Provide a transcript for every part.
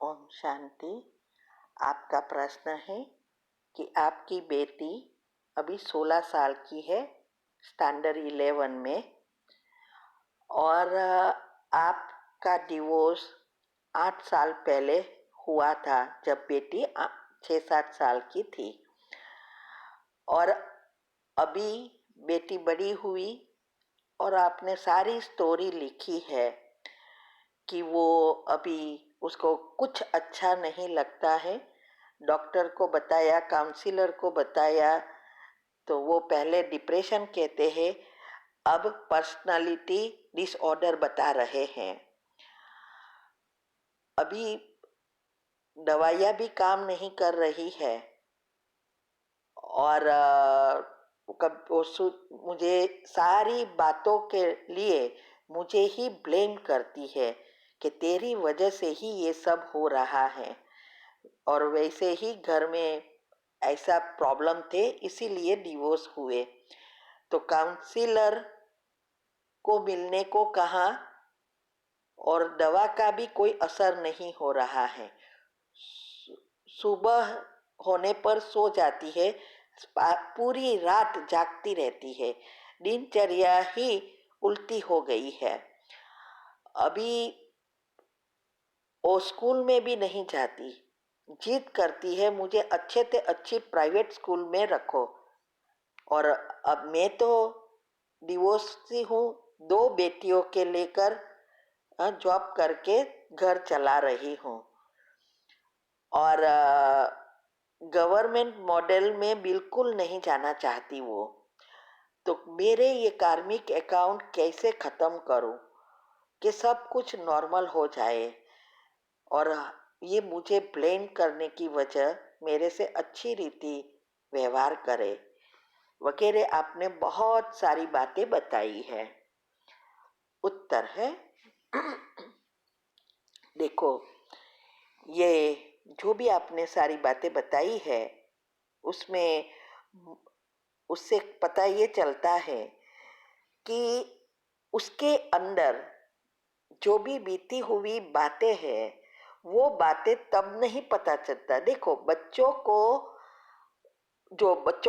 ओम शांति। आपका प्रश्न है कि आपकी बेटी अभी 16 साल की है, स्टैंडर्ड 11 में, और आपका डिवोर्स 8 साल पहले हुआ था जब बेटी 6-7 साल की थी। और अभी बेटी बड़ी हुई और आपने सारी स्टोरी लिखी है कि वो अभी उसको कुछ अच्छा नहीं लगता है। डॉक्टर को बताया, काउंसलर को बताया, तो वो पहले डिप्रेशन कहते हैं, अब पर्सनालिटी डिसऑर्डर बता रहे हैं। अभी दवाइयाँ भी काम नहीं कर रही है और मुझे सारी बातों के लिए मुझे ही ब्लेम करती है कि तेरी वजह से ही ये सब हो रहा है, और वैसे ही घर में ऐसा प्रॉब्लम थे इसीलिए डिवोर्स हुए। तो काउंसलर को मिलने को कहा और दवा का भी कोई असर नहीं हो रहा है। सुबह होने पर सो जाती है, पूरी रात जागती रहती है, दिनचर्या ही उल्टी हो गई है। अभी वो स्कूल में भी नहीं जाती, जिद करती है मुझे अच्छे से अच्छी प्राइवेट स्कूल में रखो। और अब मैं तो डिवोर्सी हूँ, 2 बेटियों के लेकर जॉब करके घर चला रही हूँ, और गवर्नमेंट मॉडल में बिल्कुल नहीं जाना चाहती वो। तो मेरे ये कार्मिक अकाउंट कैसे ख़त्म करूँ कि सब कुछ नॉर्मल हो जाए, और ये मुझे ब्लेम करने की वजह मेरे से अच्छी रीति व्यवहार करे वगैरह। आपने बहुत सारी बातें बताई है। उत्तर है, देखो, ये जो भी आपने सारी बातें बताई है उसमें उससे पता ये चलता है कि उसके अंदर जो भी बीती हुई बातें हैं वो बातें तब नहीं पता चलता। देखो, बच्चों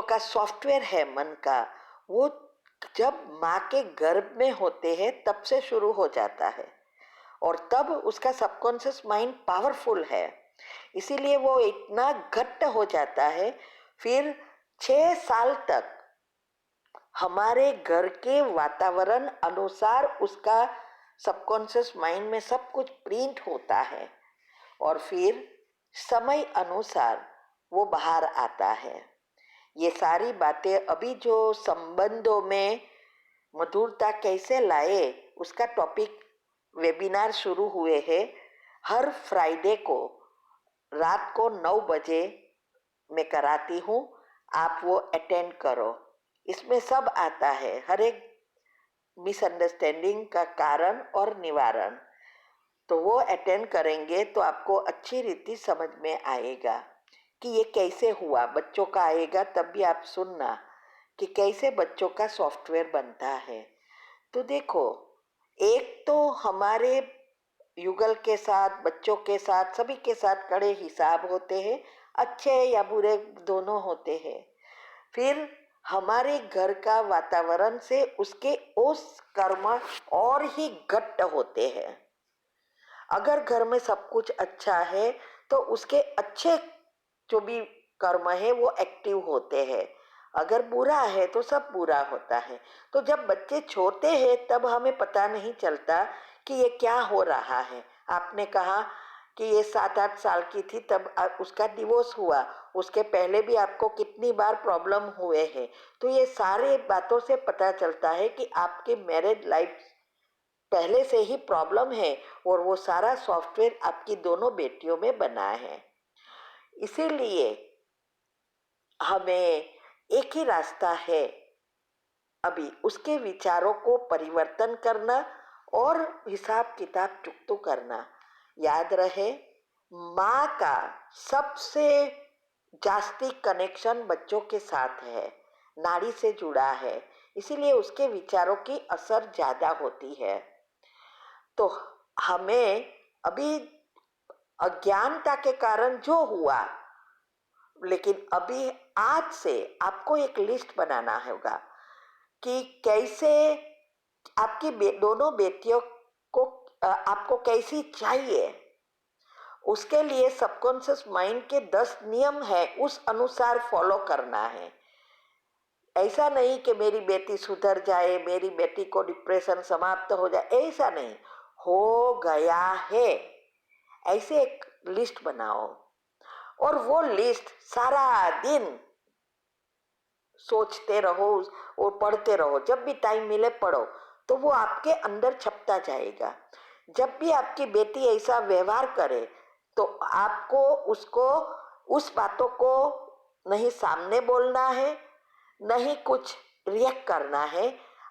का सॉफ्टवेयर है मन का, वो जब माँ के गर्भ में होते हैं तब से शुरू हो जाता है, और तब उसका सबकॉन्शियस माइंड पावरफुल है, इसीलिए वो इतना घट्ट हो जाता है। फिर 6 साल तक हमारे घर के वातावरण अनुसार उसका सबकॉन्शियस माइंड में सब कुछ प्रिंट होता है, और फिर समय अनुसार वो बाहर आता है। ये सारी बातें अभी जो संबंधों में मधुरता कैसे लाए उसका टॉपिक वेबिनार शुरू हुए हैं। हर फ्राइडे को रात को 9 बजे मैं कराती हूँ, आप वो अटेंड करो। इसमें सब आता है, हर एक मिसअंडरस्टैंडिंग का कारण और निवारण। तो वो अटेंड करेंगे तो आपको अच्छी रीति समझ में आएगा कि ये कैसे हुआ। बच्चों का आएगा तब भी आप सुनना कि कैसे बच्चों का सॉफ्टवेयर बनता है। तो देखो, एक तो हमारे युगल के साथ, बच्चों के साथ, सभी के साथ कड़े हिसाब होते हैं, अच्छे या बुरे दोनों होते हैं। फिर हमारे घर का वातावरण से उसके उस कर्म और ही घट्ट होते हैं। अगर घर में सब कुछ अच्छा है तो उसके अच्छे जो भी कर्म है वो एक्टिव होते हैं, अगर बुरा है तो सब बुरा होता है। तो जब बच्चे छोटे हैं तब हमें पता नहीं चलता कि ये क्या हो रहा है। आपने कहा कि ये 7-8 साल की थी तब उसका डिवोर्स हुआ, उसके पहले भी आपको कितनी बार प्रॉब्लम हुए हैं। तो ये सारे बातों से पता चलता है कि आपके मैरिज लाइफ पहले से ही प्रॉब्लम है, और वो सारा सॉफ्टवेयर आपकी दोनों बेटियों में बना है। इसीलिए हमें एक ही रास्ता है, अभी उसके विचारों को परिवर्तन करना और हिसाब किताब चुकतो करना। याद रहे, माँ का सबसे जास्ती कनेक्शन बच्चों के साथ है, नाड़ी से जुड़ा है, इसीलिए उसके विचारों की असर ज्यादा होती है। तो हमें अभी अज्ञानता के कारण जो हुआ, लेकिन अभी आज से आपको एक लिस्ट बनाना होगा कि कैसे आपकी दोनों बेटियों को आपको कैसी चाहिए। उसके लिए सबकॉन्शियस माइंड के 10 नियम है, उस अनुसार फॉलो करना है। ऐसा नहीं कि मेरी बेटी सुधर जाए, मेरी बेटी को डिप्रेशन समाप्त हो जाए, ऐसा नहीं, हो गया है। ऐसे एक लिस्ट बनाओ और वो लिस्ट सारा दिन सोचते रहो और पढ़ते रहो। जब भी टाइम मिले पढ़ो, तो वो आपके अंदर छपता जाएगा। जब भी आपकी बेटी ऐसा व्यवहार करे तो आपको उसको उस बातों को नहीं सामने बोलना है, नहीं कुछ रिएक्ट करना है।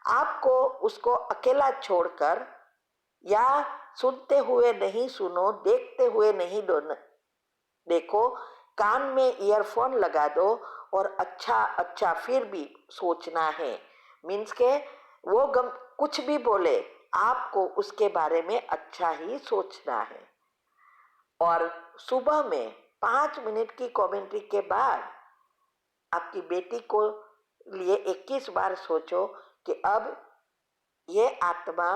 आपको उसको अकेला छोड़कर, या सुनते हुए नहीं सुनो, देखते हुए नहीं देखो, कान में ईयरफोन लगा दो और अच्छा अच्छा फिर भी सोचना है। मीन्स के वो कुछ भी बोले, आपको उसके बारे में अच्छा ही सोचना है। और सुबह में 5 मिनट की कमेंट्री के बाद आपकी बेटी को लिए 21 बार सोचो कि अब ये आत्मा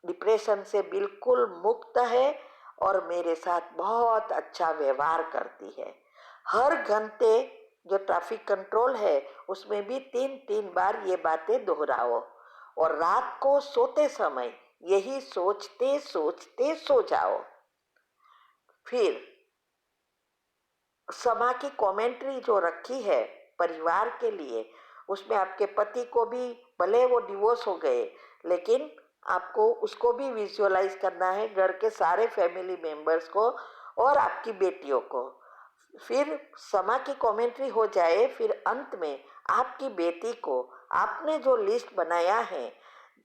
डिप्रेशन से बिल्कुल मुक्त है और मेरे साथ बहुत अच्छा व्यवहार करती है। हर घंटे जो ट्रैफिक कंट्रोल है उसमें भी 3-3 बार ये बातें दोहराओ और रात को सोते समय यही सोचते सोचते सो जाओ। फिर समा की कमेंट्री जो रखी है परिवार के लिए, उसमें आपके पति को भी, भले वो डिवोर्स हो गए, लेकिन आपको उसको भी विजुअलाइज करना है, घर के सारे फैमिली मेंबर्स को और आपकी बेटियों को। फिर समा की कमेंट्री हो जाए, फिर अंत में आपकी बेटी को आपने जो लिस्ट बनाया है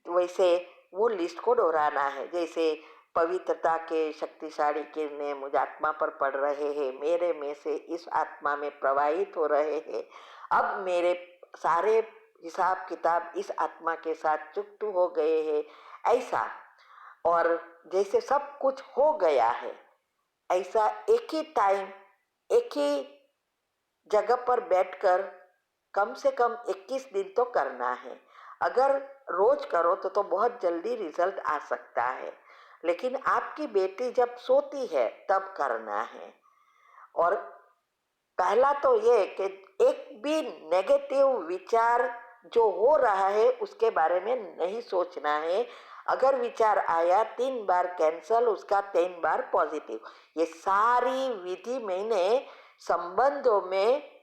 वैसे वो लिस्ट को दोहराना है। जैसे पवित्रता के शक्तिशाली किरणें मुझ आत्मा पर पड़ रहे हैं, मेरे में से इस आत्मा में प्रवाहित हो रहे हैं, अब मेरे सारे हिसाब किताब इस आत्मा के साथ चुकतू हो गए हैं, ऐसा। और जैसे सब कुछ हो गया है, ऐसा एक ही टाइम एक ही जगह पर बैठकर कम से कम 21 दिन तो करना है। अगर रोज करो तो बहुत जल्दी रिजल्ट आ सकता है, लेकिन आपकी बेटी जब सोती है तब करना है। और पहला तो ये कि एक भी नेगेटिव विचार जो हो रहा है उसके बारे में नहीं सोचना है। अगर विचार आया 3 बार कैंसल, उसका 3 बार पॉजिटिव। ये सारी विधि मैंने संबंधों में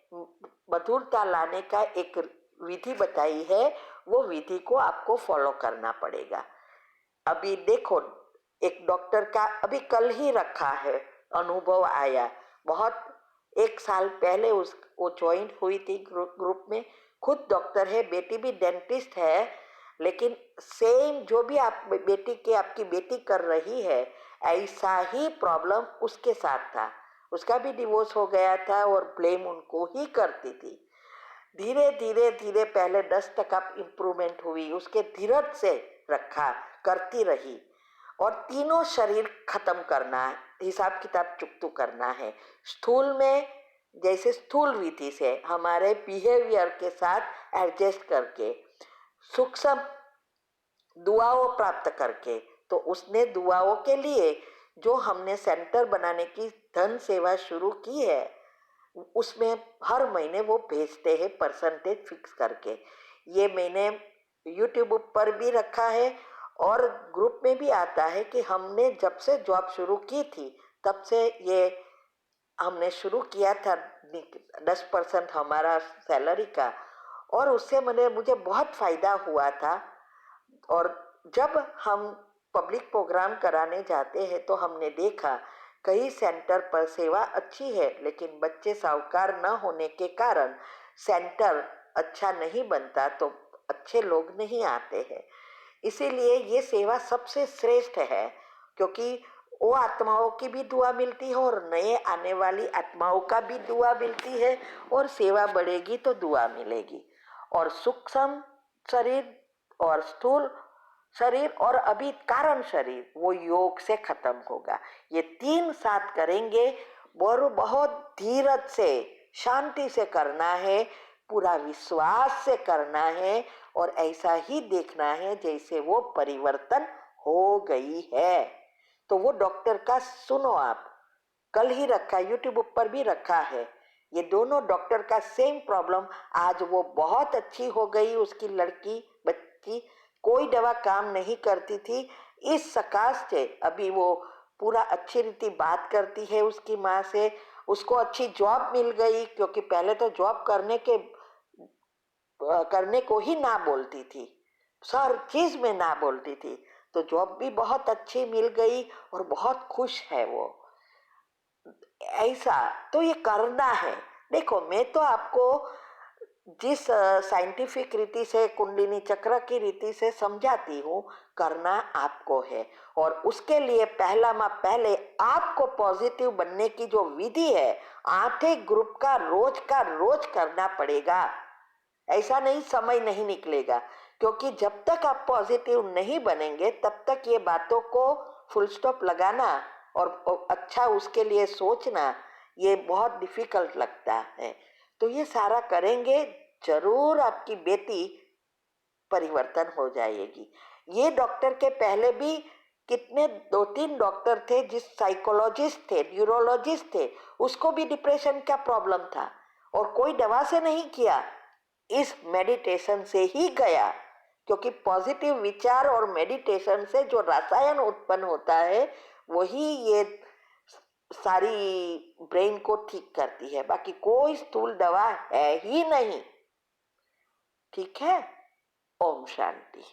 मधुरता लाने का एक विधि बताई है, वो विधि को आपको फॉलो करना पड़ेगा। अभी देखो, एक डॉक्टर का अभी कल ही रखा है, अनुभव आया बहुत। 1 साल पहले वो ज्वाइन हुई थी ग्रुप में। खुद डॉक्टर है, बेटी भी डेंटिस्ट है, लेकिन सेम जो भी आप बेटी के आपकी बेटी कर रही है ऐसा ही प्रॉब्लम उसके साथ था। उसका भी डिवोर्स हो गया था और ब्लेम उनको ही करती थी। धीरे धीरे धीरे पहले 10 तक आप इम्प्रूवमेंट हुई, उसके धीरज से रखा, करती रही। और तीनों शरीर खत्म करना है, हिसाब किताब चुकतू करना है। स्थूल में जैसे स्थूल विधि से हमारे बिहेवियर के साथ एडजस्ट करके, सूक्ष्म दुआओं प्राप्त करके। तो उसने दुआओं के लिए जो हमने सेंटर बनाने की धन सेवा शुरू की है, उसमें हर महीने वो भेजते हैं परसेंटेज फिक्स करके। ये मैंने यूट्यूब पर भी रखा है और ग्रुप में भी आता है कि हमने जब से जॉब शुरू की थी तब से ये हमने शुरू किया था 10% हमारा सैलरी का, और उससे मुझे बहुत फ़ायदा हुआ था। और जब हम पब्लिक प्रोग्राम कराने जाते हैं तो हमने देखा कई सेंटर पर सेवा अच्छी है, लेकिन बच्चे साहूकार न होने के कारण सेंटर अच्छा नहीं बनता, तो अच्छे लोग नहीं आते हैं। इसीलिए ये सेवा सबसे श्रेष्ठ है, क्योंकि वो आत्माओं की भी दुआ मिलती है और नए आने वाली आत्माओं का भी दुआ मिलती है, और सेवा बढ़ेगी तो दुआ मिलेगी। और सूक्ष्म शरीर और स्थूल शरीर और अभी कारण शरीर, वो योग से खत्म होगा। ये तीन साथ करेंगे और बहुत धीरज से, शांति से करना है, पूरा विश्वास से करना है और ऐसा ही देखना है जैसे वो परिवर्तन हो गई है। तो वो डॉक्टर का सुनो आप, कल ही रखा, यूट्यूब ऊपर भी रखा है। ये दोनों डॉक्टर का सेम प्रॉब्लम, आज वो बहुत अच्छी हो गई, उसकी लड़की बच्ची, कोई दवा काम नहीं करती थी, इस सकाश से अभी वो पूरा अच्छी रीति बात करती है उसकी माँ से, उसको अच्छी जॉब मिल गई, क्योंकि पहले तो जॉब करने को ही ना बोलती थी, हर चीज में ना बोलती थी, तो जॉब भी बहुत अच्छी मिल गई और बहुत खुश है वो। ऐसा तो ये करना है। देखो, मैं तो आपको जिस साइंटिफिक रीति से, कुंडलिनी चक्र की रीति से समझाती हूँ, करना आपको है। और उसके लिए पहले आपको पॉजिटिव बनने की जो विधि है, 8 ग्रुप का रोज करना पड़ेगा। ऐसा नहीं समय नहीं निकलेगा, क्योंकि जब तक आप पॉजिटिव नहीं बनेंगे तब तक ये बातों को फुल स्टॉप लगाना और अच्छा उसके लिए सोचना, ये बहुत डिफिकल्ट लगता है। तो ये सारा करेंगे, जरूर आपकी बेटी परिवर्तन हो जाएगी। ये डॉक्टर के पहले भी कितने 2-3 डॉक्टर थे, जिस साइकोलॉजिस्ट थे, न्यूरोलॉजिस्ट थे, उसको भी डिप्रेशन का प्रॉब्लम था और कोई दवा से नहीं किया, इस मेडिटेशन से ही गया। क्योंकि पॉजिटिव विचार और मेडिटेशन से जो रसायन उत्पन्न होता है, वही ये सारी ब्रेन को ठीक करती है, बाकी कोई स्थूल दवा है ही नहीं। ठीक है। ओम शांति।